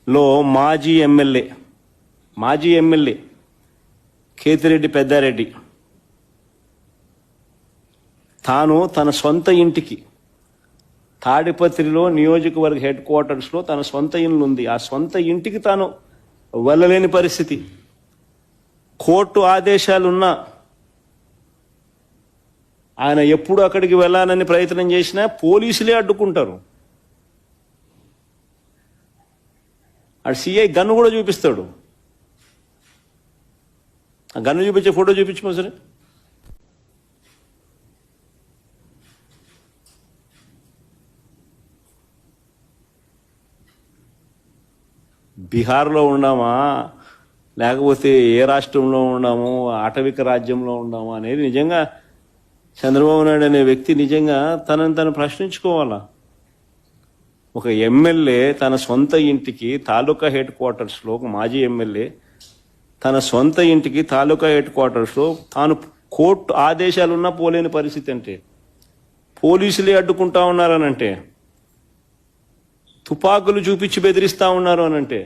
లో మాజీ ఎమ్మెల్యే కేతిరెడ్డి పెద్దారెడ్డి తాను తన సొంత ఇంటికి తాడిపత్రిలో నియోజకవర్గ హెడ్ క్వార్టర్స్లో తన సొంత ఇల్లు ఉంది. ఆ సొంత ఇంటికి తాను వెళ్ళలేని పరిస్థితి. కోర్టు ఆదేశాలున్నా ఆయన ఎప్పుడు అక్కడికి వెళ్ళాలని ప్రయత్నం చేసినా పోలీసులే అడ్డుకుంటారు. ఆ సిఐ గన్ను కూడా చూపిస్తాడు. ఆ గన్ను చూపించే ఫోటో చూపించమో సరే. బీహార్లో ఉన్నామా లేకపోతే ఏ రాష్ట్రంలో ఉన్నాము, ఆటవిక రాజ్యంలో ఉన్నామా అనేది నిజంగా చంద్రబాబు నాయుడు అనే వ్యక్తి నిజంగా తనను ప్రశ్నించుకోవాలా. ఒక ఎమ్మెల్యే తన సొంత ఇంటికి తాలూకా హెడ్ క్వార్టర్స్లో, ఒక మాజీ ఎమ్మెల్యే తన సొంత ఇంటికి తాలూకా హెడ్ క్వార్టర్స్లో తాను కోర్టు ఆదేశాలున్నా పోలేని పరిస్థితి అంటే, పోలీసులే అడ్డుకుంటా ఉన్నారనంటే, తుపాకులు చూపించి బెదిరిస్తా ఉన్నారు అనంటే